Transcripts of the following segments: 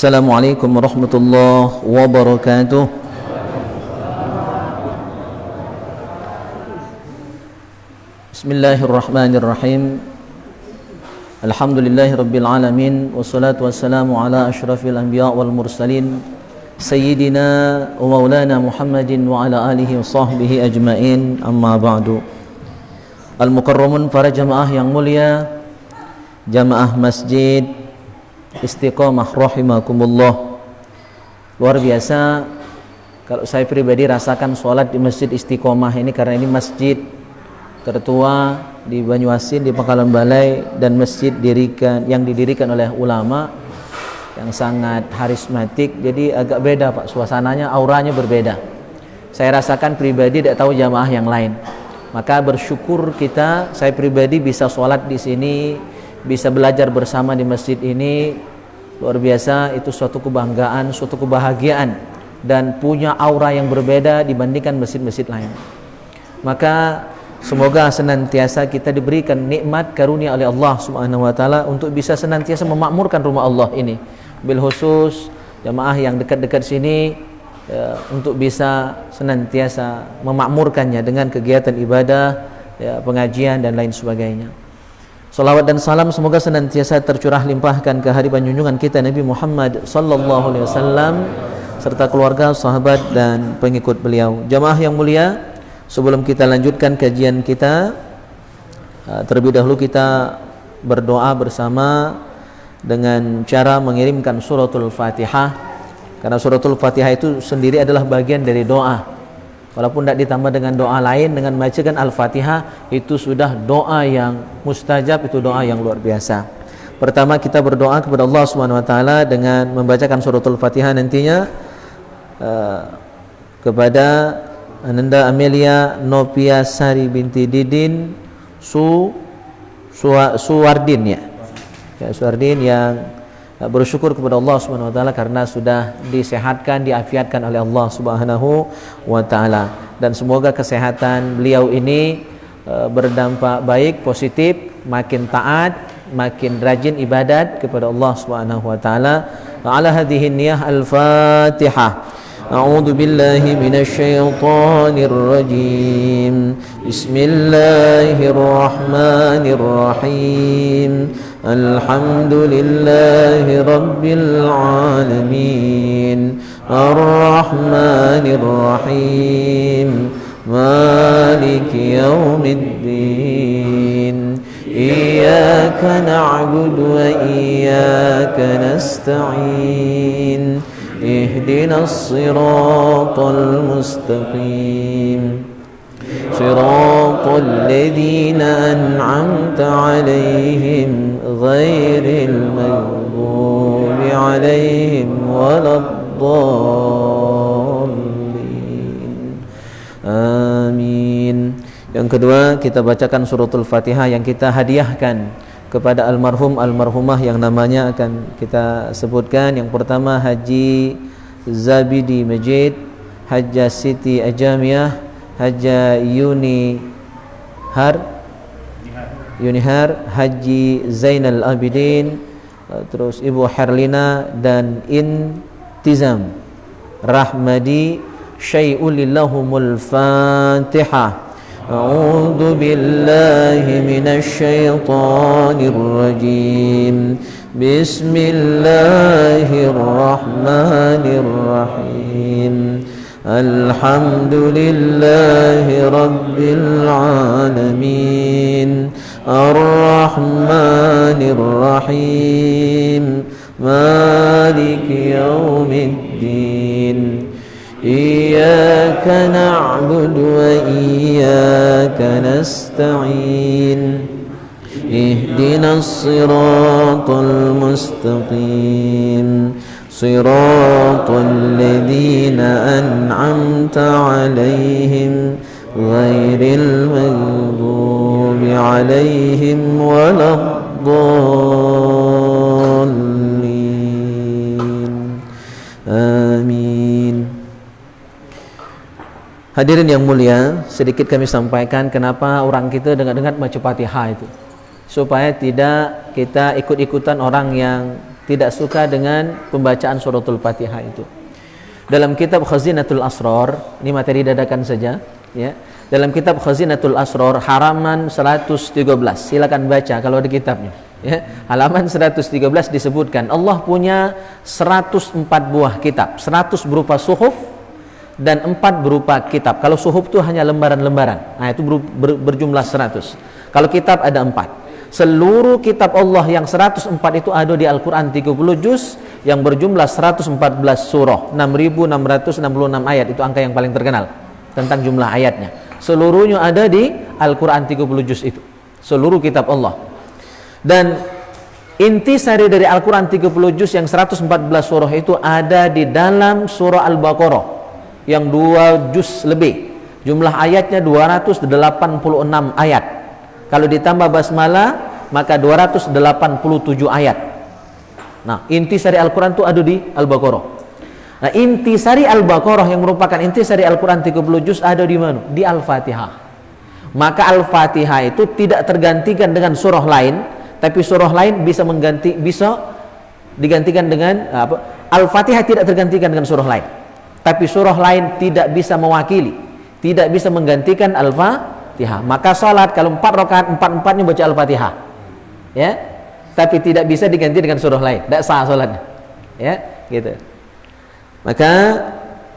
Assalamualaikum warahmatullahi wabarakatuh. Bismillahirrahmanirrahim. Alhamdulillahi rabbil alamin, wassalatu wassalamu ala asyrafil anbiya wal mursalin sayyidina wa maulana Muhammadin wa ala alihi wa sahbihi ajmain, amma ba'du. Al-mukarramun, para jamaah yang mulia, jamaah Masjid Istiqomah rahimakumullah. Luar biasa kalau saya pribadi rasakan sholat di Masjid Istiqomah ini, karena ini masjid tertua di Banyuasin, di Pangkalan Balai, dan masjid yang didirikan oleh ulama yang sangat harismatik. Jadi agak beda Pak, suasananya, auranya berbeda. Saya rasakan pribadi, tidak tahu jamaah yang lain. Maka bersyukur kita, saya pribadi bisa sholat di sini, bisa belajar bersama di masjid ini. Luar biasa, itu suatu kebanggaan, suatu kebahagiaan, dan punya aura yang berbeda dibandingkan masjid-masjid lain. Maka semoga senantiasa kita diberikan nikmat karunia oleh Allah Subhanahu wa taala untuk bisa senantiasa memakmurkan rumah Allah ini. Bil khusus jamaah yang dekat-dekat sini, untuk bisa senantiasa memakmurkannya dengan kegiatan ibadah, pengajian dan lain sebagainya. Salawat dan salam semoga senantiasa tercurah limpahkan ke hadirat junjungan kita Nabi Muhammad sallallahu alaihi wasallam serta keluarga, sahabat dan pengikut beliau. Jamaah yang mulia, sebelum kita lanjutkan kajian kita, terlebih dahulu kita berdoa bersama dengan cara mengirimkan suratul Fatihah, karena suratul Fatihah itu sendiri adalah bagian dari doa. Walaupun tidak ditambah dengan doa lain, dengan membacakan Al-Fatihah itu sudah doa yang mustajab, itu doa yang luar biasa. Pertama kita berdoa kepada Allah Subhanahu wa taala dengan membacakan suratul Fatihah nantinya kepada Ananda Amelia Novia Sari binti Didin Suwardin, Suwardin, yang bersyukur kepada Allah Subhanahu wa taala karena sudah disehatkan, diafiatkan oleh Allah Subhanahu wa taala, dan semoga kesehatan beliau ini berdampak baik, positif, makin taat, makin rajin ibadat kepada Allah Subhanahu wa taala. Ala hadhihi niyyah al-Fatihah. A'udzu billahi minasy syaithanir rajim. Bismillahirrahmanirrahim. Alhamdulillahi rabbil alamin. Ar-Rahmanir Rahim. Maliki yaumiddin. Iyyaka na'budu wa iyyaka nasta'in. Ihdinas siratal mustaqim. Siratal ladzina an'amta 'alaihim ghairil maghdubi 'alaihim waladdallin. Amin. Yang kedua, kita bacakan suratul Fatihah yang kita hadiahkan kepada almarhum almarhumah yang namanya akan kita sebutkan. Yang pertama Haji Zabidi Majid, Hajjah Siti Ajamiyah, Hajjah Yunihar, Haji Zainal Abidin, terus Ibu Herlina dan Intizam Rahmadi Syai'ulillahumul Fatihah. A'udzu billahi minasy syaithanir rajim. Bismillahirrahmanirrahim. Alhamdulillahi rabbil alamin. Ar-Rahmanir Rahim. Maliki yaumiddin. Iyyaka na'budu wa iyyaka nasta'in. Ihdinas siratal mustaqim. Siratal ladzina an'amta 'alaihim ghairil maghdubi 'alaihim waladdallin. Amin. Hadirin yang mulia, sedikit kami sampaikan kenapa orang kita dengar-dengar baca Fatihah itu, supaya tidak kita ikut-ikutan orang yang tidak suka dengan pembacaan suratul Fatihah itu. Dalam kitab Khazinatul Asrar, ini materi dadakan saja, ya. Dalam kitab Khazinatul Asrar halaman 113, silakan baca kalau ada kitabnya, ya. Halaman 113 disebutkan Allah punya 104 buah kitab, 100 berupa suhuf dan 4 berupa kitab. Kalau suhuf itu hanya lembaran-lembaran, nah itu berjumlah 100. Kalau kitab ada 4. Seluruh kitab Allah yang 104 itu ada di Al-Quran 30 juz yang berjumlah 114 surah, 6.666 ayat. Itu angka yang paling terkenal tentang jumlah ayatnya. Seluruhnya ada di Al-Quran 30 juz itu, seluruh kitab Allah. Dan intisari dari Al-Quran 30 juz yang 114 surah itu ada di dalam surah Al-Baqarah yang 2 juz lebih. Jumlah ayatnya 286 ayat. Kalau ditambah basmalah maka 287 ayat. Nah, intisari Al-Quran itu ada di Al-Baqarah. Nah, intisari Al-Baqarah yang merupakan intisari Al-Quran 30 juz ada di mana? Di Al-Fatihah. Maka Al-Fatihah itu tidak tergantikan dengan surah lain, tapi surah lain bisa digantikan dengan apa? Al-Fatihah tidak tergantikan dengan surah lain, tapi surah lain tidak bisa mewakili, tidak bisa menggantikan Al-Fatihah. Maka salat kalau 4 rakaat 4-4-nya baca Al-Fatihah, ya, tapi tidak bisa diganti dengan surah lain, tidak sah salatnya, ya, gitu. Maka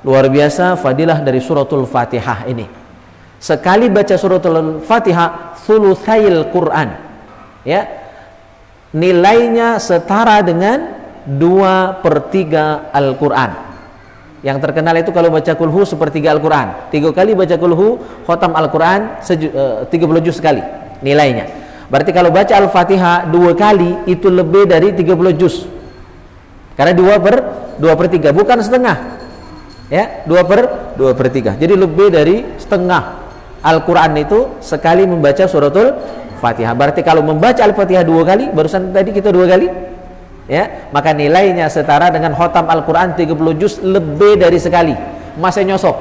luar biasa fadilah dari suratul Fatihah ini. Sekali baca suratul Fatihah thulutsail Quran, ya, nilainya setara dengan 2/3 Al-Quran. Yang terkenal itu kalau baca kulhu sepertiga Al-Quran, 3 kali baca kulhu khotam Al-Quran 30 juz sekali nilainya. Berarti kalau baca Al-Fatihah 2 kali itu lebih dari 30 juz, karena 2/3 bukan setengah, ya, 2/3. Jadi lebih dari setengah Al-Quran itu sekali membaca suratul Fatihah. Berarti kalau membaca Al-Fatihah 2 kali, barusan tadi kita 2 kali, ya, maka nilainya setara dengan khotam Al-Quran 30 juz lebih dari sekali. Masih nyosok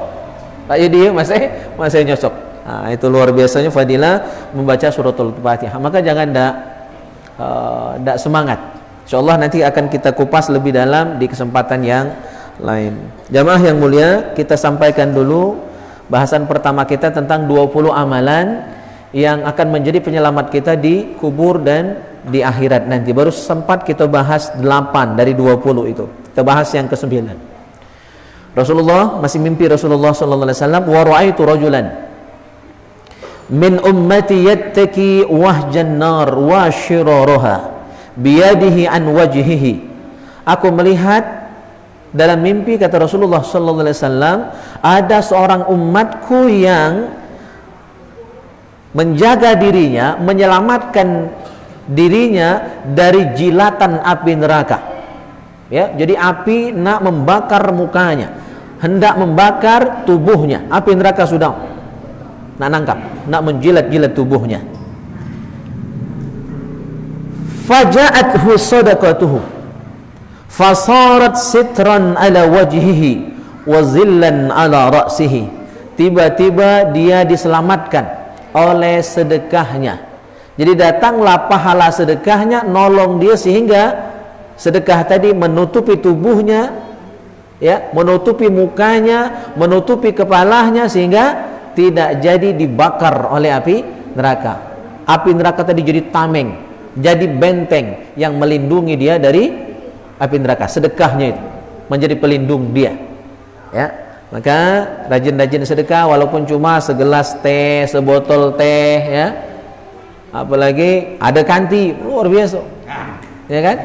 Pak Yudi, masih nyosok. Nah, itu luar biasanya fadilah membaca suratul Fatihah. Maka jangan tidak semangat. Insyaallah nanti akan kita kupas lebih dalam di kesempatan yang lain. Jamaah yang mulia, kita sampaikan dulu bahasan pertama kita tentang 20 amalan yang akan menjadi penyelamat kita di kubur dan di akhirat nanti. Baru sempat kita bahas 8 dari 20 itu. Kita bahas yang ke-9. Rasulullah, masih mimpi Rasulullah sallallahu alaihi wasallam, wa ra'aitu rajulan min ummati yattaki wahjan nar wa shiraraha biyadihi an wajhihi. Aku melihat dalam mimpi, kata Rasulullah sallallahu alaihi wasallam, ada seorang umatku yang menjaga dirinya, menyelamatkan dirinya dari jilatan api neraka. Ya, jadi api nak membakar mukanya, hendak membakar tubuhnya. Api neraka sudah nak nangkap, nak menjilat-jilat tubuhnya. Faja'athu sadaqatuhu fasarat sitran ala wajhihi wa zillan ala ra'sihi. Tiba-tiba dia diselamatkan oleh sedekahnya. Jadi datanglah pahala sedekahnya nolong dia sehingga sedekah tadi menutupi tubuhnya, ya, menutupi mukanya, menutupi kepalanya sehingga tidak jadi dibakar oleh api neraka. Api neraka tadi jadi tameng, jadi benteng yang melindungi dia dari api neraka. Sedekahnya itu menjadi pelindung dia, ya. Maka rajin-rajin sedekah walaupun cuma segelas teh, sebotol teh, ya. Apalagi ada kanti, luar biasa, ya kan?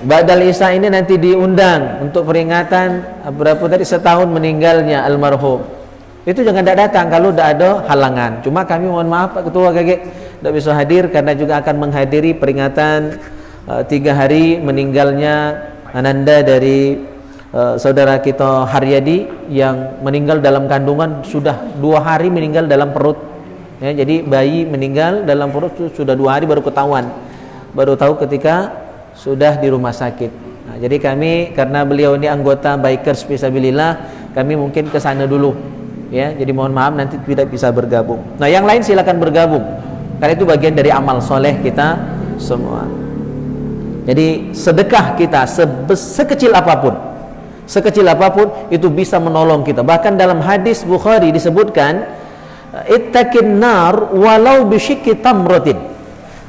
Ba'dal Isya ini nanti diundang untuk peringatan berapa tadi, setahun meninggalnya almarhum. Itu jangan datang kalau tidak ada halangan. Cuma kami mohon maaf Pak Ketua KG tidak bisa hadir karena juga akan menghadiri peringatan 3 hari meninggalnya ananda dari saudara kita Haryadi yang meninggal dalam kandungan. Sudah 2 hari meninggal dalam perut. Ya, jadi bayi meninggal dalam perut sudah 2 hari baru ketahuan, baru tahu ketika sudah di rumah sakit. Nah, jadi kami karena beliau ini anggota Bikers Fisabilillah, kami mungkin ke sana dulu, ya. Jadi mohon maaf nanti tidak bisa bergabung. Nah, yang lain silakan bergabung, karena itu bagian dari amal soleh kita semua. Jadi sedekah kita sekecil apapun itu bisa menolong kita. Bahkan dalam hadis Bukhari disebutkan, ittaqin nar walau bisyikki tamratin.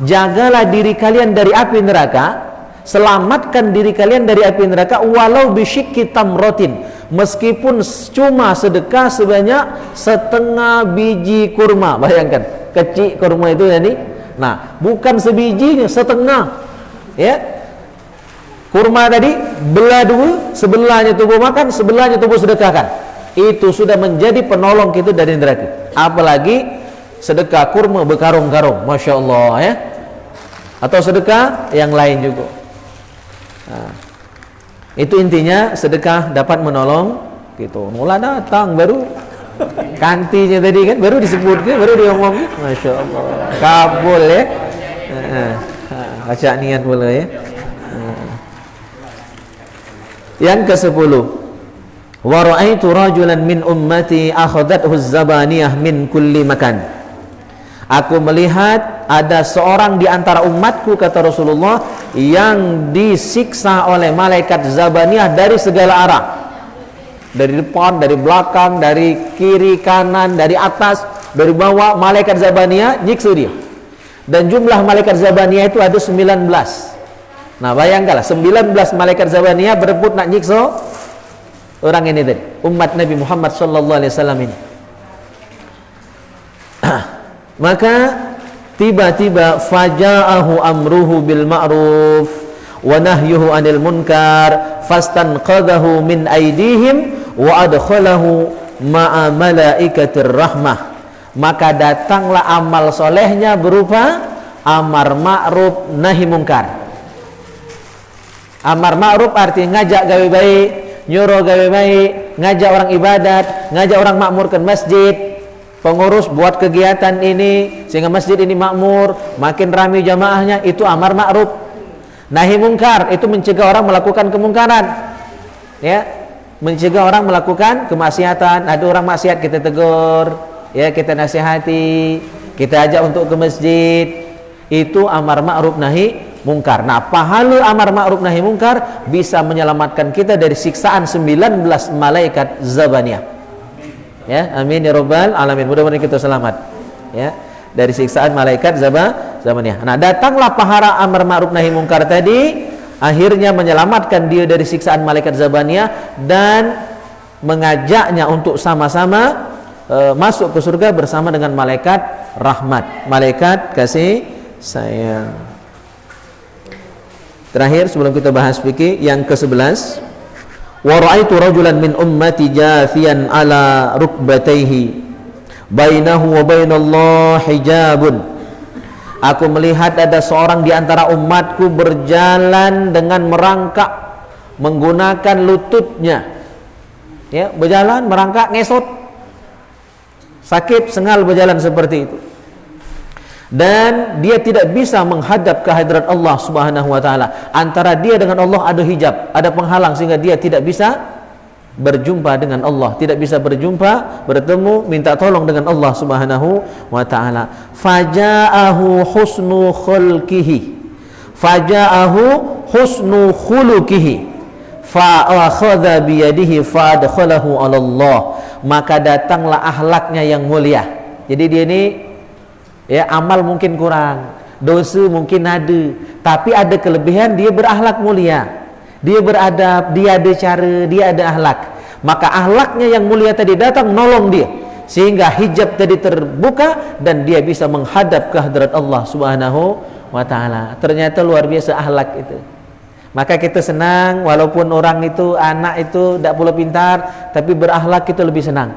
Jagalah diri kalian dari api neraka, selamatkan diri kalian dari api neraka walau bisyikki tamratin, meskipun cuma sedekah sebanyak setengah biji kurma. Bayangkan, kecil kurma itu tadi. Nah, bukan sebijinya, setengah. Ya. Kurma tadi belah dua, sebelahnya tubuh makan, sebelahnya tubuh sedekahkan. Itu sudah menjadi penolong kita dari neraka. Apalagi sedekah kurma berkarung-karung, Masya Allah ya. Atau sedekah yang lain juga. Nah, itu intinya sedekah dapat menolong gitu. Mula datang baru kantinya tadi kan baru disebutkan, baru diomongin, Masya Allah, kabul ya. Baca niat pula ya. Yang ke-10, wa ra'aitu rajulan min ummati akhadathu az-zabaniyah min kulli makan. Aku melihat ada seorang di antara umatku, kata Rasulullah, yang disiksa oleh malaikat zabaniyah dari segala arah. Dari depan, dari belakang, dari kiri, kanan, dari atas, dari bawah, malaikat zabaniyah nyiksa dia. Dan jumlah malaikat zabaniyah itu ada 19. Nah, bayangkanlah 19 malaikat zabaniyah berebut nak nyiksa orang ini tadi, umat Nabi Muhammad sallallahu alaihi wasallam ini. Maka tiba-tiba faja'ahu amruhu bil ma'ruf wa nahyuhu 'anil munkar fastanqadhahu min aydihim wa adkhalahu ma'a malaikatir rahmah. Maka datanglah amal solehnya berupa amar ma'ruf nahi mungkar. Amar ma'ruf artinya ngajak gawe baik, nyuruh gawe baik, ngajak orang ibadat, ngajak orang makmurkan masjid. Pengurus buat kegiatan ini sehingga masjid ini makmur, makin ramai jamaahnya, itu amar ma'ruf. Nahi mungkar itu mencegah orang melakukan kemungkaran. Ya, mencegah orang melakukan kemaksiatan. Ada orang maksiat, kita tegur, ya, kita nasihati, kita ajak untuk ke masjid. Itu amar ma'ruf nahi mungkar. Nah, pahala amar ma'ruf nahi mungkar bisa menyelamatkan kita dari siksaan 19 malaikat zabaniyah. Ya, amin ya rabbal alamin. Mudah-mudahan kita selamat ya dari siksaan malaikat zabaniyah. Nah, datanglah pahala amar ma'ruf nahi mungkar tadi, akhirnya menyelamatkan dia dari siksaan malaikat zabaniyah dan mengajaknya untuk sama-sama masuk ke surga bersama dengan malaikat rahmat, malaikat kasih sayang. Terakhir sebelum kita bahas fikih yang ke-11, wa ra'aitu rajulan min ummati jafiyan ala rukbatayhi bainahu wa bainallahi hijabun. Aku melihat ada seorang di antara umatku berjalan dengan merangkak menggunakan lututnya. Ya, berjalan merangkak ngesot. Sakit sengal berjalan seperti itu. Dan dia tidak bisa menghadap ke hadirat Allah Subhanahu wa taala. Antara dia dengan Allah ada hijab, ada penghalang sehingga dia tidak bisa berjumpa dengan Allah, tidak bisa berjumpa, bertemu, minta tolong dengan Allah Subhanahu wa taala. Faja'ahu husnu khulqihi. Faja'ahu husnu khuluqihi. Fa akhadha bi yadihi fa adkhalahu 'ala Allah. Maka datanglah akhlaknya yang mulia. Jadi dia ini ya, amal mungkin kurang, dosa mungkin ada, tapi ada kelebihan, dia berakhlak mulia, dia beradab, dia ada cara, dia ada akhlak. Maka akhlaknya yang mulia tadi datang nolong dia sehingga hijab tadi terbuka dan dia bisa menghadap ke hadirat Allah Subhanahu wa taala. Ternyata luar biasa akhlak itu. Maka kita senang walaupun orang itu, anak itu tidak pula pintar tapi berakhlak, kita lebih senang.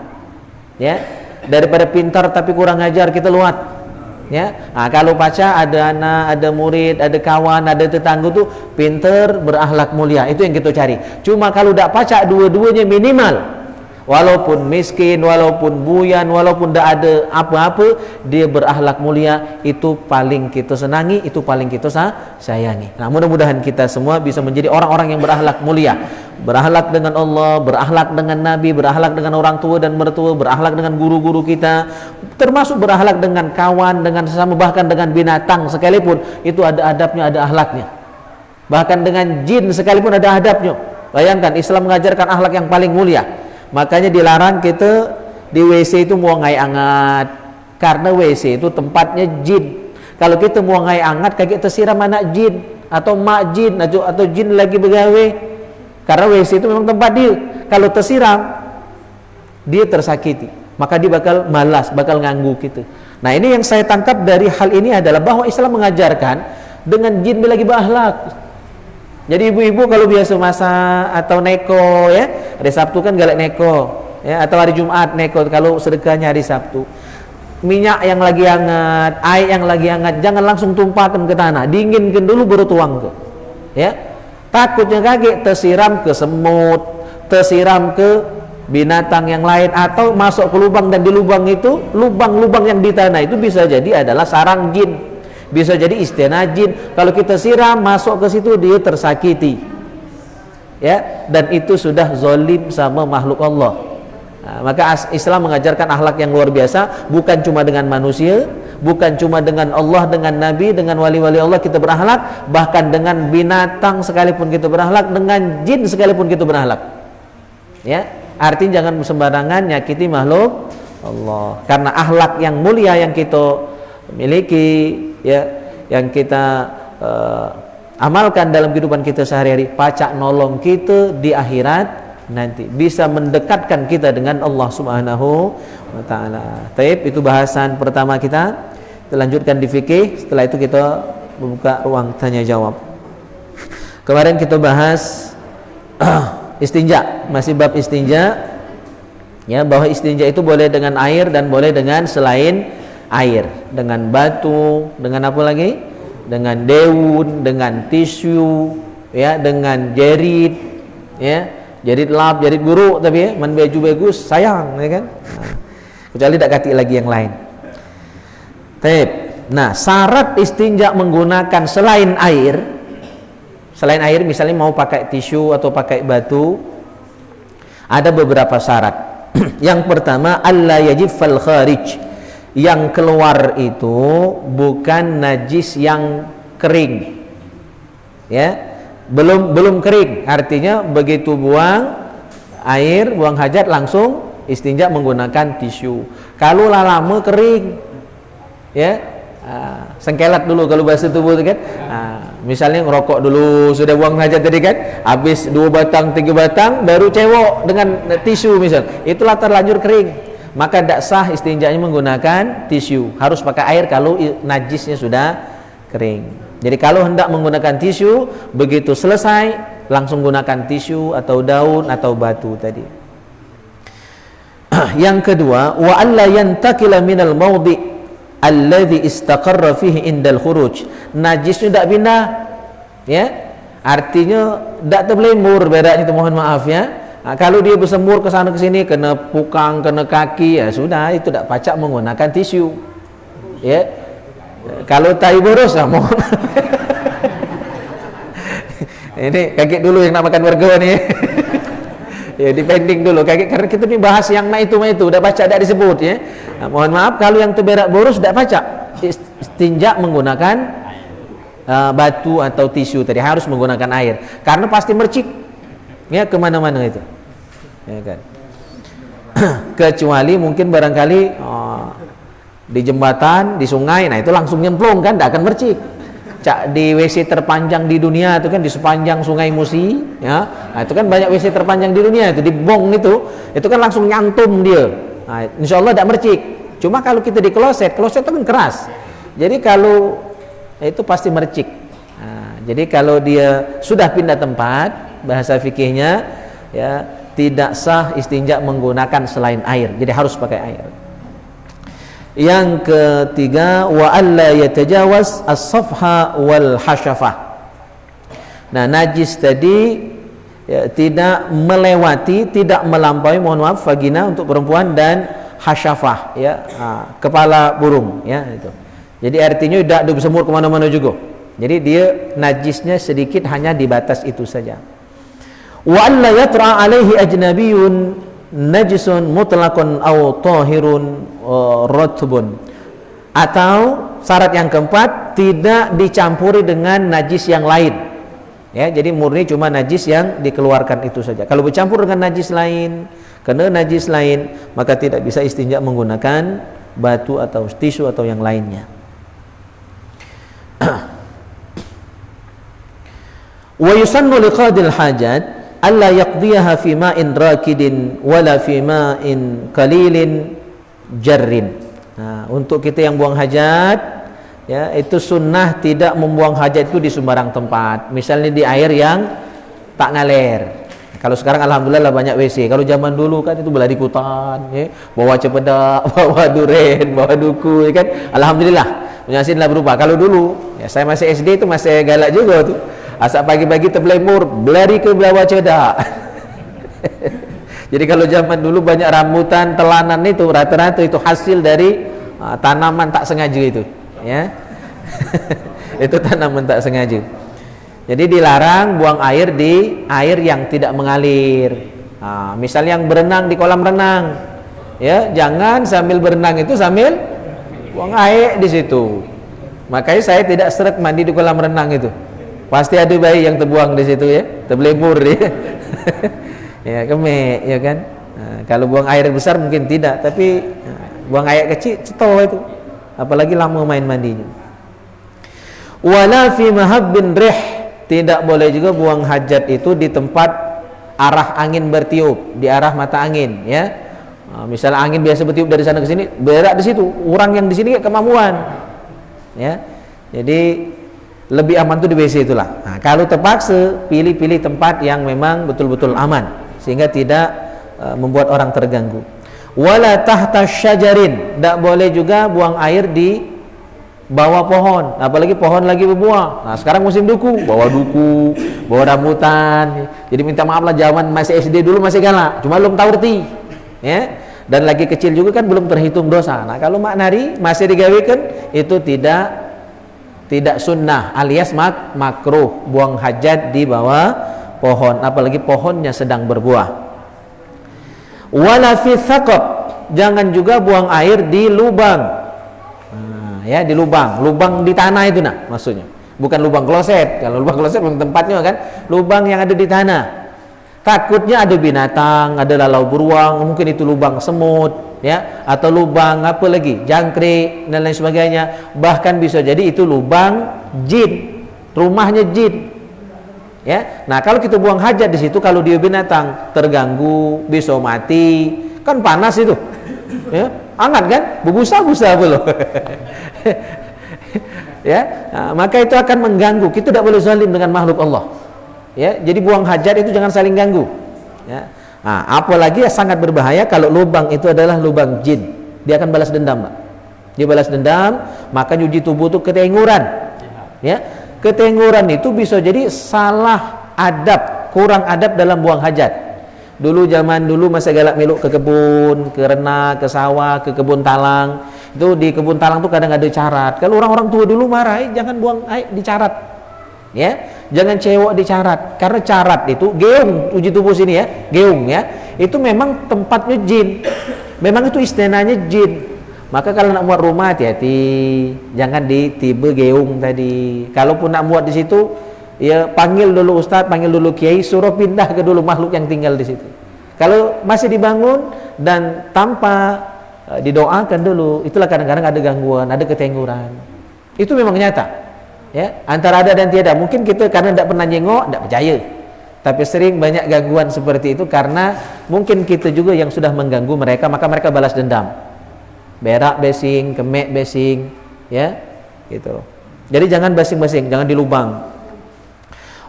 Ya, daripada pintar tapi kurang ajar, kita luat. Ya, nah, kalau baca ada anak, ada murid, ada kawan, ada tetangga tuh pinter, berakhlak mulia, itu yang kita cari. Cuma kalau tidak baca dua-duanya minimal, walaupun miskin, walaupun buyan, walaupun tidak ada apa-apa, dia berakhlak mulia, itu paling kita senangi, itu paling kita sayangi. Nah, mudah-mudahan kita semua bisa menjadi orang-orang yang berakhlak mulia, berakhlak dengan Allah, berakhlak dengan Nabi, berakhlak dengan orang tua dan mertua, berakhlak dengan guru-guru kita, termasuk berakhlak dengan kawan, dengan sesama, bahkan dengan binatang sekalipun, itu ada adabnya, ada akhlaknya. Bahkan dengan jin sekalipun ada adabnya. Bayangkan Islam mengajarkan akhlak yang paling mulia. Makanya dilarang kita di WC itu buang air hangat, karena WC itu tempatnya jin. Kalau kita buang air hangat kayak tersiram anak jin atau mak jin atau jin lagi begawe, karena WC itu memang tempat dia. Kalau tersiram dia tersakiti, maka dia bakal malas, bakal ganggu kita. Nah, ini yang saya tangkap dari hal ini adalah bahwa Islam mengajarkan dengan jin dia lagi berakhlak. Jadi ibu-ibu kalau biasa masak atau neko ya, hari Sabtu kan galak neko ya, atau hari Jumat neko kalau sedekahnya hari Sabtu. Minyak yang lagi hangat, air yang lagi hangat, jangan langsung tumpahkan ke tanah, dinginkan dulu baru tuang ke. Ya. Takutnya kaget tersiram ke semut, tersiram ke binatang yang lain, atau masuk ke lubang, dan di lubang itu, lubang-lubang yang di tanah itu bisa jadi adalah sarang jin. Bisa jadi istana jin. Kalau kita siram masuk ke situ, dia tersakiti. Ya, dan itu sudah zalim sama makhluk Allah. Nah, maka Islam mengajarkan akhlak yang luar biasa, bukan cuma dengan manusia, bukan cuma dengan Allah, dengan Nabi, dengan wali-wali Allah kita berakhlak, bahkan dengan binatang sekalipun kita berakhlak, dengan jin sekalipun kita berakhlak. Ya, artinya jangan sembarangan nyakiti makhluk Allah. Karena akhlak yang mulia yang kita miliki, ya, yang kita amalkan dalam kehidupan kita sehari-hari, pacak nolong kita di akhirat nanti, bisa mendekatkan kita dengan Allah Subhanahu wa taala. Taib, itu bahasan pertama kita. Kita lanjutkan di fikih, setelah itu kita membuka ruang tanya jawab. Kemarin kita bahas istinja, masih bab istinja. Ya, bahwa istinja itu boleh dengan air dan boleh dengan selain air, dengan batu, dengan apa lagi? Dengan daun, dengan tisu, ya, dengan jerit, ya, jerit lap, jerit buruk, tapi ya, man baju bagus sayang, ya kan? Nah, kecuali tak kati lagi yang lain. Taib. Nah, syarat istinja menggunakan selain air misalnya mau pakai tisu atau pakai batu, ada beberapa syarat. Yang pertama, alla yajiffal kharij, yang keluar itu bukan najis yang kering, ya, belum kering, artinya begitu buang air, buang hajat langsung istinja menggunakan tisu. Kalau lama kering, ya, sengkelat dulu kalau bahasa tubuh itu kan. Misalnya ngerokok dulu, sudah buang hajat tadi kan, habis 2 batang 3 batang baru cewok dengan tisu misal, itulah terlanjur kering, maka tidak sah istinjanya menggunakan tisu, harus pakai air kalau najisnya sudah kering. Jadi kalau hendak menggunakan tisu, begitu selesai langsung gunakan tisu atau daun atau batu tadi. Yang kedua, wa alla yantakila minal mawdi' alladhi istaqarra fihi indal khuruj, najisnya tidak pindah, ya, artinya tidak terbelemur, bedanya itu, mohon maaf ya. Nah, kalau dia bersemur ke sana ke sini, kena pukang, kena kaki, ya sudah, itu tidak pacak menggunakan tisu. Ya. Kalau tai boros, mohon. Ini kaget dulu yang nak makan warga nih. Ya, dipending dulu kaget, karena kita nih bahas yang itu, udah baca, tidak disebut ya. Nah, mohon maaf kalau yang terberak boros tidak pacak istinja menggunakan batu atau tisu tadi, harus menggunakan air, karena pasti mercik ya kemana-mana itu, ya kan. Kecuali mungkin barangkali di jembatan, di sungai, nah itu langsung nyemplung kan, tidak akan mercik. Cak di WC terpanjang di dunia itu kan di sepanjang Sungai Musi, ya, nah itu kan banyak WC terpanjang di dunia itu, di Bong itu kan langsung nyantum dia. Nah, insya Allah tidak mercik. Cuma kalau kita di kloset itu kan keras, jadi kalau itu pasti mercik. Nah, jadi kalau dia sudah pindah tempat, bahasa fikihnya ya, tidak sah istinja menggunakan selain air, jadi harus pakai air. Yang ketiga, wa alla yatajawaz as-safha wal hasyafah. Nah, najis tadi ya, tidak melewati, tidak melampaui, mohon maaf, vagina untuk perempuan, dan hasyafah ya, kepala burung ya itu. Jadi artinya tidak bersemur kemana-mana juga. Jadi dia najisnya sedikit, hanya di batas itu saja. Wa alla yatra alaihi ajnabiyyun najisun mutlaqun aw tahirun ratbun, atau syarat yang keempat, tidak dicampuri dengan najis yang lain, Ya, jadi murni cuma najis yang dikeluarkan itu saja. Kalau bercampur dengan najis lain, kena najis lain, maka tidak bisa istinja menggunakan batu atau tisu atau yang lainnya. Wa yusannu liqadil hajat alla yaqdiyaha fi ma'in rakidin wala fi ma'in qalilin jarrin. Nah, untuk kita yang buang hajat, ya, itu sunnah tidak membuang hajat itu di sembarang tempat. Misalnya di air yang tak ngalir. Kalau sekarang alhamdulillah banyak WC. Kalau zaman dulu kan itu beladikutan, ya, bawa cepedak, bawa duren, bawa duku, ya kan. Alhamdulillah penyasin lah berubah. Kalau dulu, ya, saya masih SD itu masih galak juga tuh. Asal pagi-pagi terbelemur, berlari ke bawah cedak. Jadi kalau zaman dulu banyak rambutan, telanan itu rata-rata itu hasil dari tanaman tak sengaja itu, ya. Itu tanaman tak sengaja. Jadi dilarang buang air di air yang tidak mengalir. Misal yang berenang di kolam renang, ya, jangan sambil berenang itu sambil buang air di situ. Makanya saya tidak seret mandi di kolam renang itu. Pasti ada bayi yang terbuang di situ, ya, terbelemur, ya. Ya, kemek, ya kan. Kalau buang air besar mungkin tidak, tapi buang air kecil cetol itu. Apalagi lama main mandinya. Wala fi mahabbin rih, tidak boleh juga buang hajat itu di tempat arah angin bertiup, di arah mata angin, ya. Misalnya angin biasa bertiup dari sana ke sini, berak di situ. Orang yang di sini gak kemampuan, ya. Jadi lebih aman tuh di WC itulah. Nah, kalau terpaksa pilih-pilih tempat yang memang betul-betul aman sehingga tidak membuat orang terganggu. Wala tahta syajarin, tidak boleh juga buang air di bawah pohon, apalagi pohon lagi berbuah. Nah, sekarang musim duku, bawa rambutan. Jadi minta maaf lah, zaman masih SD dulu masih galak, cuma belum tahu arti, ya. Dan lagi kecil juga kan belum terhitung dosa. Nah, kalau mak nari masih digawekan itu tidak sunnah alias makruh buang hajat di bawah pohon, apalagi pohonnya sedang berbuah. Wala fi thaqab, jangan juga buang air di lubang. Ya, di lubang di tanah itu, nah, maksudnya bukan lubang kloset. Kalau lubang kloset memang tempatnya kan lubang yang ada di tanah. Takutnya ada binatang, ada lalau beruang, mungkin itu lubang semut, ya, atau lubang apa lagi, jangkrik dan lain sebagainya. Bahkan bisa jadi itu lubang jin, rumahnya jin, ya. Nah, kalau kita buang hajat di situ, kalau dia binatang terganggu, bisa mati, kan panas itu, ya, hangat kan, berbusa-busa belum. Ya, nah, maka itu akan mengganggu. Kita tidak boleh zalim dengan makhluk Allah. Ya, jadi buang hajat itu jangan saling ganggu, ya. Nah, apalagi sangat berbahaya kalau lubang itu adalah lubang jin. Dia akan balas dendam, Pak. Dia balas dendam, maka nyuci tubuh itu ketenguran. Ya, ketenguran itu bisa jadi salah adab, kurang adab dalam buang hajat. Dulu zaman dulu masa galak meluk ke kebun, ke renang, ke sawah, ke kebun talang. Itu di kebun talang tuh kadang ada carat. Kalau orang-orang tua dulu marah, jangan buang air di carat. Ya, jangan cewek dicarat, karena carat itu geung, uji tubuh sini, ya, geung, ya, itu memang tempatnya jin, memang itu istilahnya jin. Maka kalau nak buat rumah hati-hati, jangan ditiba geung tadi. Kalaupun nak buat di situ, ya panggil dulu ustaz, panggil dulu kiai, suruh pindah ke dulu makhluk yang tinggal di situ. Kalau masih dibangun dan tanpa didoakan dulu, itulah kadang-kadang ada gangguan, ada ketenguran. Itu memang nyata. Ya, antara ada dan tiada. Mungkin kita karena tidak pernah nyengok, tidak percaya. Tapi sering banyak gangguan seperti itu karena mungkin kita juga yang sudah mengganggu mereka, maka mereka balas dendam. Berak besing, kemek besing, ya, gitu. Jadi jangan basing-basing, jangan di lubang.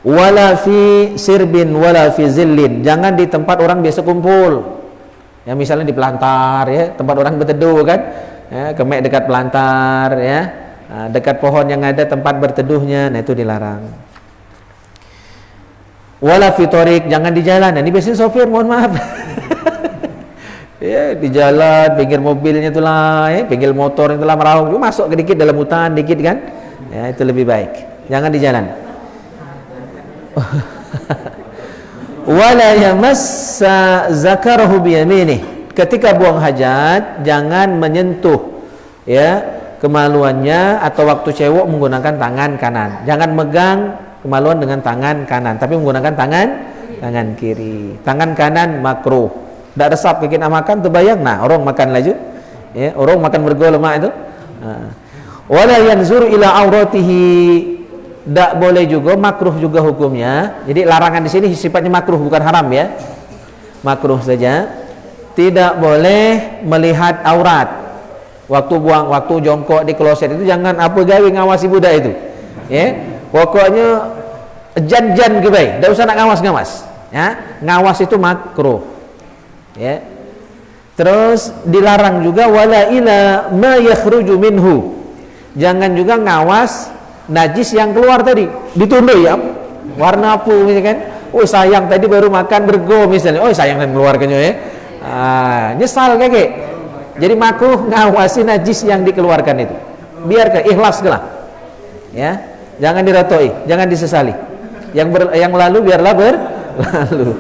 Wala fi sirbin wala fi zillin, jangan di tempat orang biasa kumpul. Ya, misalnya di pelantar, ya, tempat orang berteduh kan, ya, kemek dekat pelantar, ya. Dekat pohon yang ada tempat berteduhnya, nah itu dilarang. Wala fitorik, jangan di jalan. Nah, ini biasanya sopir, mohon maaf. Ya, di jalan, pinggir mobilnya itulah, ya, pinggir motor itulah meraung, masuk ke dikit dalam hutan dikit kan, ya itu lebih baik. Jangan di jalan. Wala yamassa zakarahu biyaminih, ketika buang hajat jangan menyentuh, ya, kemaluannya atau waktu cewek menggunakan tangan kanan. Jangan megang kemaluan dengan tangan kanan, tapi menggunakan tangan kiri. Tangan kanan makruh. Tak resap ke kita makan, terbayang. Nah, orang makan laju. Ya, orang makan bergo lemak itu. Wala yanzur ila auratihi. Tak boleh juga, makruh juga hukumnya. Jadi larangan di sini sifatnya makruh, bukan haram ya. Makruh saja. Tidak boleh melihat aurat. Waktu jongkok di kloset itu jangan apa gawe ngawasi budak itu. Ya. Pokoknya jan-jan ke baik, tak usah nak ngawas-ngawas. Ya, ngawas itu makruh. Ya. Terus dilarang juga wala ila ma yakhruju minhu. Jangan juga ngawas najis yang keluar tadi. Ditunda ya. Warna apa misalkan? Oh sayang tadi baru makan bergo misalnya. Oh sayang dan keluarkannya ya. Nyesal kakek. Jadi makruh ngawasi najis yang dikeluarkan itu. Biarkan ikhlas lah. Ya. Jangan diratoi, jangan disesali. Yang lalu biarlah berlalu.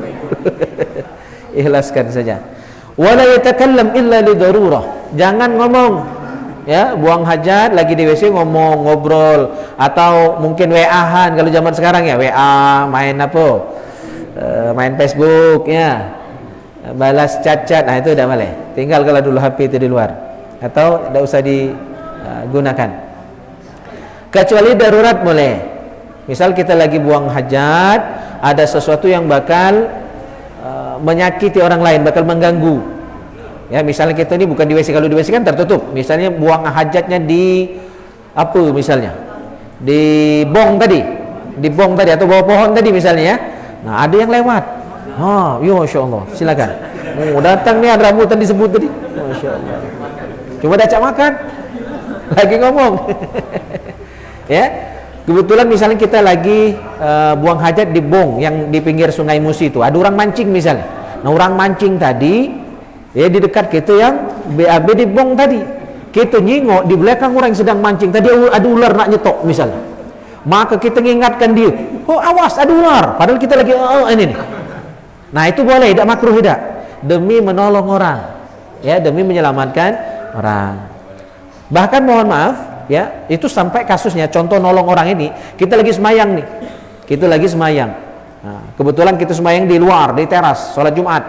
Ikhlaskan saja. Wala yatakallam illa li darurah. Jangan ngomong. Ya, buang hajat lagi di WC ngomong, ngobrol atau mungkin WA-han kalau zaman sekarang ya, WA, main apa? Main Facebook ya. Balas chat-chat. Nah, itu tidak boleh. Tinggal kalau dulu HP itu di luar atau tidak usah digunakan. Kecuali darurat boleh. Misal kita lagi buang hajat, ada sesuatu yang bakal menyakiti orang lain, bakal mengganggu. Ya, misalnya kita ini bukan di WC, kalau di WC kan tertutup. Misalnya buang hajatnya di apa misalnya? Di bong tadi atau bawah pohon tadi misalnya ya. Nah, ada yang lewat. Ya masya-Allah, silakan. Datang nih ada rambutan disebut tadi. Masya-Allah. Coba dacak makan. Lagi ngomong. Ya. Kebetulan misalnya kita lagi buang hajat di bong yang di pinggir Sungai Musi itu. Ada orang mancing misalnya. Nah, orang mancing tadi ya di dekat kita yang BAB di bong tadi. Kita nyingok di belakang orang yang sedang mancing. Tadi ada ular nak nyetok misalnya. Maka kita mengingatkan dia. Oh awas ada ular. Padahal kita lagi ini nih. Nah itu boleh, tidak makruh tidak. Demi menolong orang. Ya, demi menyelamatkan orang. Bahkan mohon maaf, ya, itu sampai kasusnya contoh nolong orang ini, kita lagi semayang nih. Kita lagi semayang. Nah, kebetulan kita semayang di luar, di teras, sholat Jumat.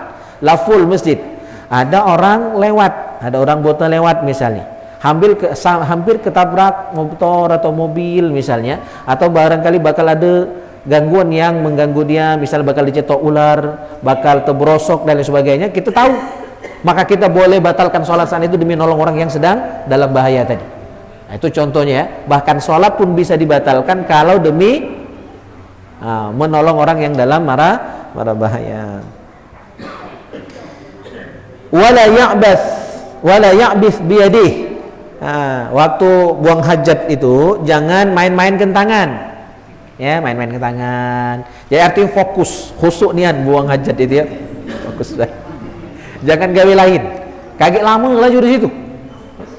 La full masjid. Ada orang lewat, ada orang bota lewat misalnya, hampir ketabrak motor atau mobil misalnya, atau barangkali bakal ada gangguan yang mengganggu dia, misalnya bakal dicetok ular, bakal terberosok dan lain sebagainya, kita tahu, maka kita boleh batalkan sholat saat itu demi nolong orang yang sedang dalam bahaya tadi. Nah, itu contohnya ya. Bahkan sholat pun bisa dibatalkan kalau demi menolong orang yang dalam mara bahaya. Wala ya'bith biyadih. Waktu buang hajat itu jangan main-main kentangan. Ya, main-main kentangan. Jadi artinya fokus, khusuk niat buang hajat itu ya. Fokus lah. Jangan gawe lain. Kaget lama laju di situ.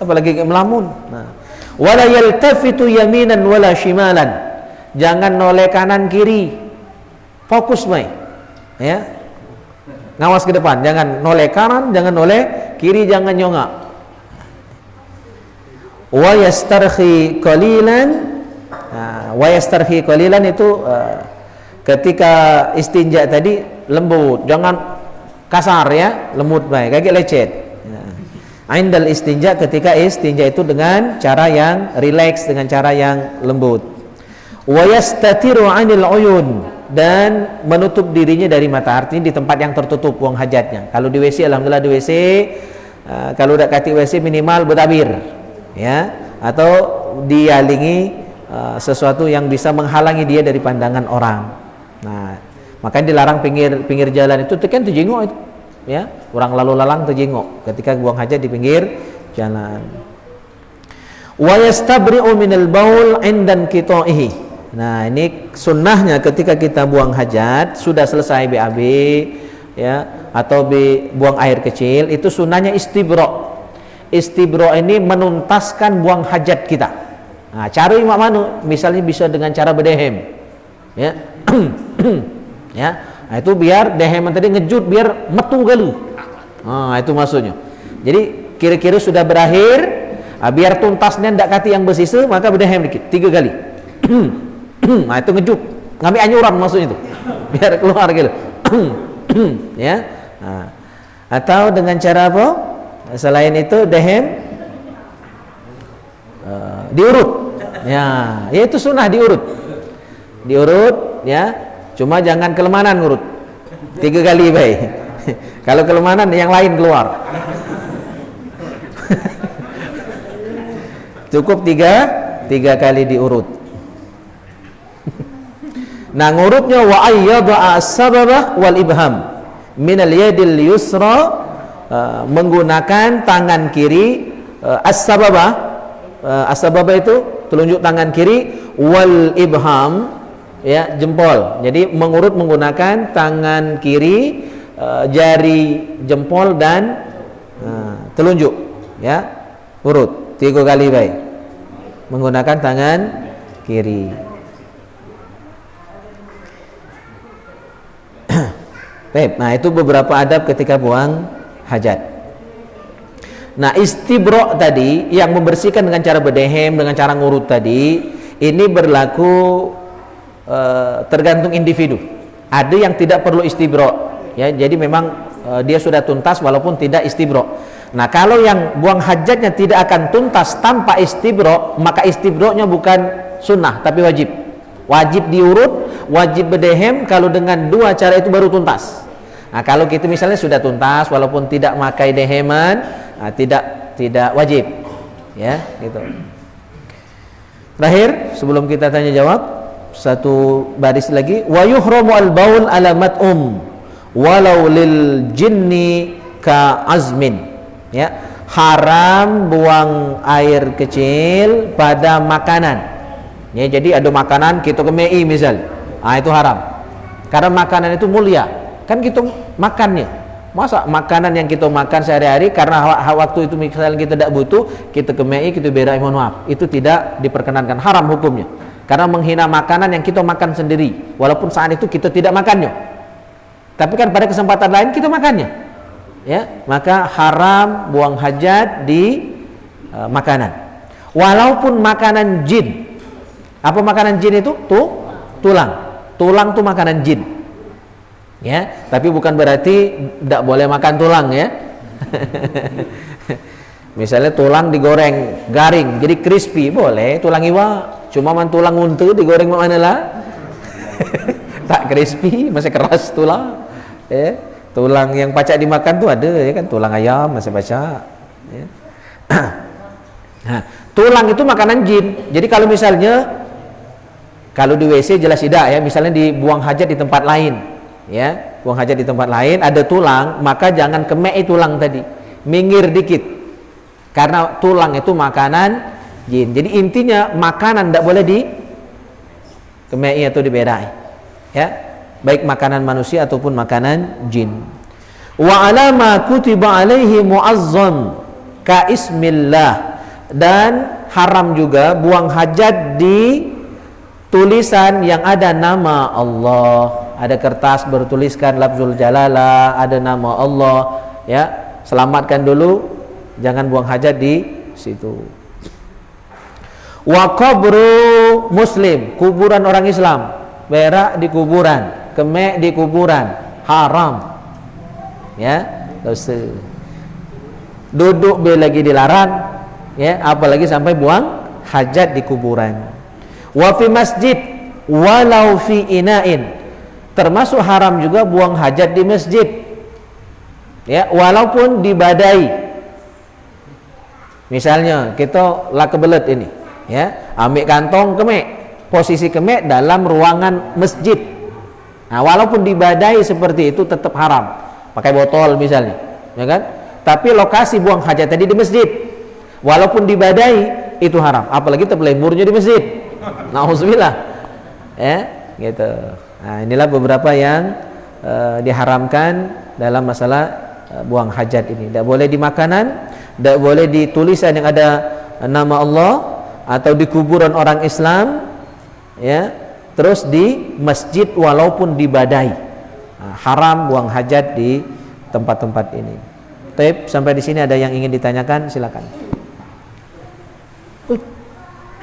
Apalagi melamun. Nah, wala yaltafitu yaminan wala shimalan. Jangan noleh kanan kiri. Fokus baik. Ya. Ngawas ke depan, jangan noleh kanan, jangan noleh kiri, jangan nyongak. Wa yastarhi qalilan. Wa yastarhi qalilan itu ketika istinja tadi lembut, jangan kasar ya, lembut baik, kagak lecet. Indal istinja, ketika istinja itu dengan cara yang rileks, dengan cara yang lembut. Wa yastatiru 'anil 'uyun, dan menutup dirinya dari mata, artinya di tempat yang tertutup buang hajatnya. Kalau di WC, alhamdulillah di WC, kalau udah kati WC minimal bertabir ya, atau dialingi sesuatu yang bisa menghalangi dia dari pandangan orang. Nah, makanya dilarang pinggir jalan itu tekan terjengok itu ya, orang lalu lalang terjengok ketika buang hajat di pinggir jalan. Wa yastabri'u minal baul 'indan qita'ihi. Nah, ini sunnahnya ketika kita buang hajat, sudah selesai BAB ya, atau buang air kecil, itu sunnahnya istibro. Istibro ini menuntaskan buang hajat kita. Nah, cara mak manu, misalnya bisa dengan cara berdehem. Ya. Ya. Nah, itu biar dehem tadi ngejut biar metu galu. Nah, itu maksudnya. Jadi kira-kira sudah berakhir, biar tuntasnya ndak kati yang bersisa, maka berdehem dikit 3 kali. Nah, itu ngejuk. ngambil anyuran maksudnya itu, biar keluar gitu. Ya. Nah, atau dengan cara apa? Selain itu dehem diurut. Ya, itu sunnah diurut. Diurut ya. Cuma jangan kelemahan ngurut. 3 kali baik. Kalau kelemahan yang lain keluar. Cukup 3 kali diurut. Nah, ngurutnya wa ayyadha as-sababah wal ibham min al-yadil yusra, menggunakan tangan kiri, as-sababah, as-sababah itu telunjuk tangan kiri, wal ibham ya, jempol. Jadi mengurut menggunakan tangan kiri, jari jempol dan telunjuk ya, urut 3 kali baik menggunakan tangan kiri. Nah, itu beberapa adab ketika buang hajat. Nah, istibro tadi yang membersihkan dengan cara berdehem, dengan cara ngurut tadi, ini berlaku tergantung individu. Ada yang tidak perlu istibro ya, jadi memang dia sudah tuntas walaupun tidak istibro. Nah, kalau yang buang hajatnya tidak akan tuntas tanpa istibro, maka istibronya bukan sunnah tapi wajib. Wajib diurut, wajib berdehem. Kalau dengan 2 cara itu baru tuntas. Nah, kalau kita misalnya sudah tuntas walaupun tidak pakai deheman, nah, tidak wajib ya, gitu. Terakhir sebelum kita tanya jawab, satu baris lagi, wa yuhramu al-baul ala mat'um walau lil jinni ka azmin ya, haram buang air kecil pada makanan ya. Jadi ada makanan kita kemei misal, itu haram karena makanan itu mulia. Kan kita makannya, masa makanan yang kita makan sehari-hari karena waktu itu misalnya kita tidak butuh, kita kemei, kita berai, mohon maaf, itu tidak diperkenankan, haram hukumnya karena menghina makanan yang kita makan sendiri walaupun saat itu kita tidak makannya, tapi kan pada kesempatan lain kita makannya ya, maka haram buang hajat di makanan walaupun makanan jin. Apa makanan jin itu? Tulang tuh makanan jin ya, tapi bukan berarti tidak boleh makan tulang ya. Misalnya tulang digoreng garing jadi crispy boleh, tulang iwa. Cuma tulang unta digoreng mana lah tak crispy, masih keras tulang ya. Tulang yang pacak dimakan tuh ada ya kan, tulang ayam masih pacak ya. Nah, tulang itu makanan jin. Jadi kalau misalnya kalau di WC jelas tidak ya, misalnya dibuang hajat di tempat lain ya, buang hajat di tempat lain ada tulang, maka jangan kemei tulang tadi, minggir dikit karena tulang itu makanan jin. Jadi intinya makanan tidak boleh di kemei atau diberai ya, baik makanan manusia ataupun makanan jin. Wa alama kutiba alaihi muazzam ka ismillah, dan haram juga buang hajat di tulisan yang ada nama Allah. Ada kertas bertuliskan lafzul jalalah, ada nama Allah ya, selamatkan dulu, jangan buang hajat di situ. Wa qabru muslim, kuburan orang Islam, berak di kuburan, kemek di kuburan, haram ya, dosa. Duduk be lagi dilarang ya, apalagi sampai buang hajat di kuburan. Wa fi masjid walau fi ina'in, termasuk haram juga buang hajat di masjid ya, walaupun di badai. Misalnya kita lah kebelet ini ya, ambil kantong kemek, posisi kemek dalam ruangan masjid. Nah, walaupun di badai seperti itu tetap haram, pakai botol misalnya ya kan, tapi lokasi buang hajat tadi di masjid, walaupun di badai itu haram, apalagi terbelemurnya di masjid. Nauzubillah ya, gitu. Nah, inilah beberapa yang diharamkan dalam masalah buang hajat ini. Tidak boleh di makanan, tidak boleh di tulisan yang ada nama Allah, atau di kuburan orang Islam ya, terus di masjid walaupun di badai. Nah, haram buang hajat di tempat-tempat ini. Taib, sampai di sini ada yang ingin ditanyakan, silakan.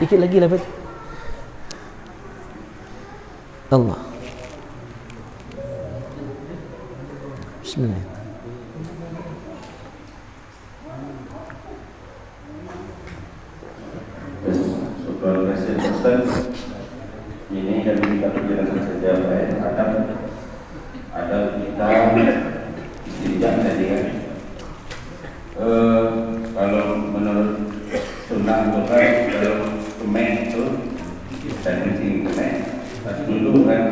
Dikit lagi lah, Bet. Allah. Bismillah. Terima kasih Ustaz. Ini yang kita penjelasan saja ada kita tidak tadi kan. Kalau menurut sunnah itu kan kalau kemen itu dan kencing kemen dulu kan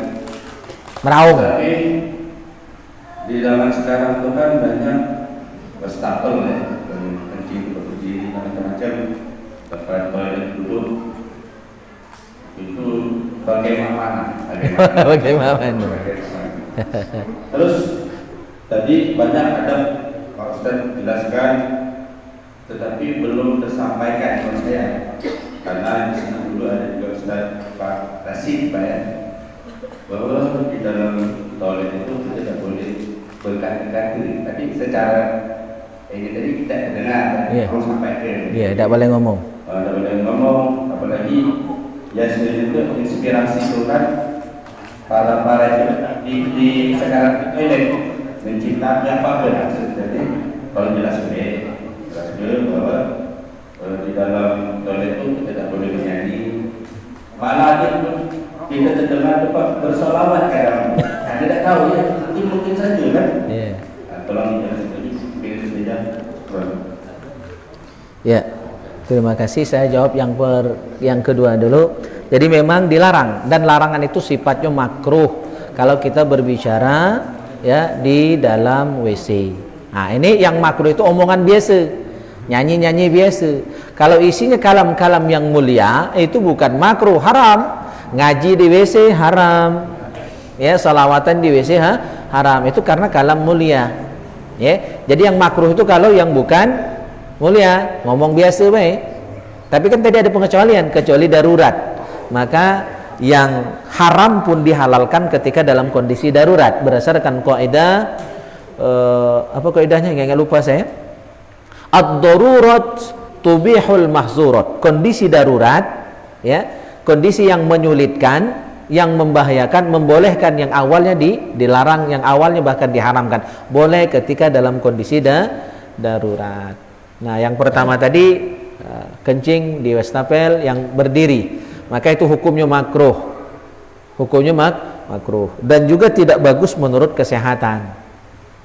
Meraung. tapi di zaman sekarang itu kan banyak wastafel ya, kencing berdiri macam-macam, tempat toilet duduk itu bagaimana? Terus tadi banyak ada Pak Ustaz jelaskan, tetapi belum tersampaikan kepada saya karena di sana dulu ada juga Ustaz Pak Rasid Pak ya, bahwa di dalam toilet itu kita tidak boleh berkaki-kaki, tapi secara ini tadi kita dengar harus sampaikan. Iya, tidak boleh ngomong. Tidak boleh ngomong, apalagi ya sebenarnya itu inspirasi Tuhan para di sekarang toilet menciptakan apa berhasil. Jadi kalau jelas bahwa di dalam toilet itu kita tidak boleh menyanyi, malah kita terdengar bersolawat kadang. Anda tidak tahu ya, mungkin saja kan. Tolong dijelaskan saja. Ya. Terima kasih. Saya jawab yang kedua dulu. Jadi memang dilarang, dan larangan itu sifatnya makruh kalau kita berbicara ya di dalam WC. Nah, ini yang makruh itu omongan biasa, nyanyi-nyanyi biasa. Kalau isinya kalam-kalam yang mulia itu bukan makruh, haram. Ngaji di WC haram. Ya, salawatan di WC haram. Itu karena kalam mulia. Ya. Jadi yang makruh itu kalau yang bukan mulia, ngomong biasa baik. Tapi kan tadi ada pengecualian, kecuali darurat. Maka yang haram pun dihalalkan ketika dalam kondisi darurat berdasarkan kaidah apa kaidahnya enggak lupa saya. Ad-darurat tubihul mahzurat. Kondisi darurat ya, kondisi yang menyulitkan, yang membahayakan, membolehkan yang awalnya dilarang, yang awalnya bahkan diharamkan. Boleh ketika dalam kondisi darurat. Nah, yang pertama tadi kencing di wastafel yang berdiri, maka itu hukumnya makruh. Hukumnya makruh dan juga tidak bagus menurut kesehatan.